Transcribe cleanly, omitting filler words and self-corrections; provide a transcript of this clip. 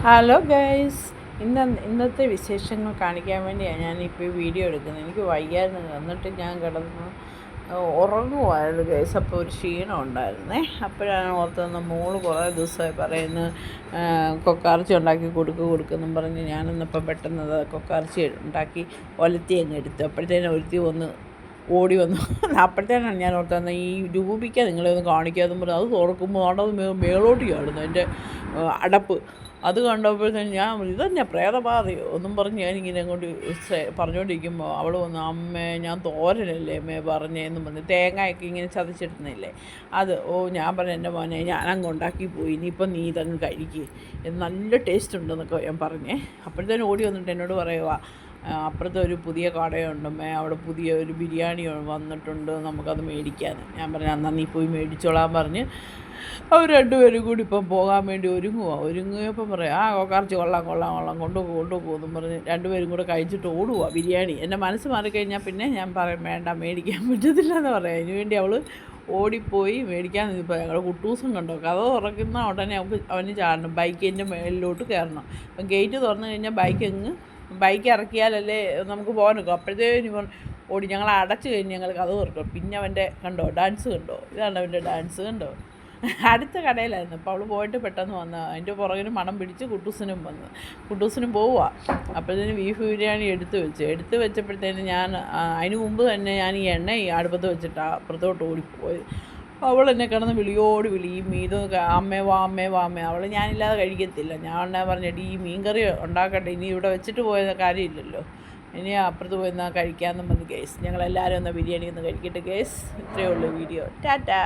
Hello guys, ഇന്നത്തെ വിശേഷങ്ങൾ കാണിക്കാൻ വേണ്ടിയാണ് ഞാനിപ്പോൾ ഈ വീഡിയോ എടുക്കുന്നത്. എനിക്ക് വയ്യായിരുന്നു, എന്നിട്ട് ഞാൻ കിടന്ന് ഉറങ്ങുമായിരുന്നു ഗൈസ്. അപ്പോൾ ഒരു ക്ഷീണം ഉണ്ടായിരുന്നേ. അപ്പോഴാണ് ഓർത്തുന്ന മോള് കുറേ ദിവസമായി പറയുന്നു കൊക്കാർച്ചി ഉണ്ടാക്കി കൊടുക്കുമെന്നും പറഞ്ഞ് ഞാനിന്നിപ്പം പെട്ടെന്ന് കൊക്കാർച്ചി ഉണ്ടാക്കി ഒലത്തി അങ്ങ് എടുത്തു. അപ്പോഴത്തേനും ഒരുത്തി ഓടി വന്നു. അപ്പോഴത്തേനാണ് ഞാൻ ഓർത്തുന്ന ഈ രൂപിക്ക നിങ്ങളെ ഒന്ന് കാണിക്കാമെന്നും പറഞ്ഞു. അത് തുറക്കുമ്പോൾ അത് മേളോട്ട് ചാടുന്നു അതിൻ്റെ അടപ്പ്. അത് കണ്ടപ്പോഴത്തേനും ഞാൻ ഇതന്നെ പ്രേതബാധയോ ഒന്നും പറഞ്ഞ് ഞാനിങ്ങനെ അങ്ങോട്ട് പറഞ്ഞുകൊണ്ടിരിക്കുമ്പോൾ അവൾ വന്നു, അമ്മേ ഞാൻ തോരനല്ലേ അമ്മേ പറഞ്ഞേന്നും പറഞ്ഞ് തേങ്ങയൊക്കെ ഇങ്ങനെ ചതച്ചിടുന്നില്ലേ അത്. ഞാൻ പറഞ്ഞു എൻ്റെ മോനെ ഞാനങ്ങ് ഉണ്ടാക്കി പോയി, ഇനിയിപ്പം നീ ഇതങ്ങ് കഴിക്കുക, ഇത് നല്ല ടേസ്റ്റ് ഉണ്ടെന്നൊക്കെ ഞാൻ പറഞ്ഞേ. അപ്പോഴത്തേനും ഓടി വന്നിട്ട് എന്നോട് പറയുക, അപ്പുറത്തെ ഒരു പുതിയ കടയുണ്ടമ്മേ, അവിടെ പുതിയ ഒരു ബിരിയാണി വന്നിട്ടുണ്ട്, നമുക്കത് മേടിക്കാൻ. ഞാൻ പറഞ്ഞു എന്നാൽ നീ പോയി മേടിച്ചോളാൻ പറഞ്ഞ് അവർ രണ്ടുപേരും കൂടി ഇപ്പം പോകാൻ വേണ്ടി ഒരുങ്ങിയപ്പം പറയാം കൊക്കാർച്ചി കൊള്ളാം കൊണ്ടുപോകുമെന്നും പറഞ്ഞ് രണ്ടുപേരും കൂടെ കഴിച്ചിട്ട് ഓടുക ബിരിയാണി. എൻ്റെ മനസ്സ് മാറിക്കഴിഞ്ഞാൽ പിന്നെ ഞാൻ പറയും വേണ്ട, മേടിക്കാൻ പറ്റത്തില്ല എന്ന് പറയാം. അതിന് വേണ്ടി അവൾ ഓടിപ്പോയി മേടിക്കാൻ നിന്നിപ്പോൾ ഞങ്ങൾ കുട്ടൂസും കണ്ടോ കഥ തുറക്കുന്ന ഉടനെ അവന് ചാടണം, ബൈക്കിൻ്റെ മേളിലോട്ട് കയറണം. അപ്പം ഗേറ്റ് തുറന്നു കഴിഞ്ഞാൽ ബൈക്ക് ഇറക്കിയാലല്ലേ നമുക്ക് പോകാനൊക്കെ. അപ്പോഴത്തേനും ഓടി ഞങ്ങൾ അടച്ചു കഴിഞ്ഞ് ഞങ്ങൾ കഥ തുറക്കും. പിന്നെ അവൻ്റെ ഡാൻസ് കണ്ടോ, ഇതാണ് അവൻ്റെ ഡാൻസ് കണ്ടോ. അടുത്ത കടയിലായിരുന്നു. അപ്പോൾ അവൾ പോയിട്ട് പെട്ടെന്ന് വന്ന് അതിൻ്റെ പുറകിന് മണം പിടിച്ച് കുട്ടൂസിനും പോവുക. അപ്പോഴത്തേനും ബീഫ് ബിരിയാണി എടുത്ത് വെച്ചപ്പോഴത്തേനും ഞാൻ അതിന് മുമ്പ് തന്നെ ഞാൻ ഈ എണ്ണ അടുപ്പത്ത് വെച്ചിട്ടാണ് അപ്പുറത്തോട്ട് ഓടിപ്പോയി. അവൾ എന്നെ കിടന്ന് വിളിയും ഇതൊക്കെ അമ്മേ വാ അവൾ ഞാനില്ലാതെ കഴിക്കത്തില്ല. ഞാൻ പറഞ്ഞിട്ട് ഈ മീൻകറി ഉണ്ടാക്കട്ടെ, ഇനി ഇവിടെ വെച്ചിട്ട് പോയ കാര്യമില്ലല്ലോ, ഇനി അപ്പുറത്ത് പോയി എന്നാൽ കഴിക്കാമെന്നും പറഞ്ഞ് ഗേസ് ഞങ്ങളെല്ലാവരും ബിരിയാണി ഒന്ന് കഴിക്കട്ടെ ഗേസ്. ഇത്രയേ ഉള്ളൂ വീഡിയോ. ടാറ്റാ.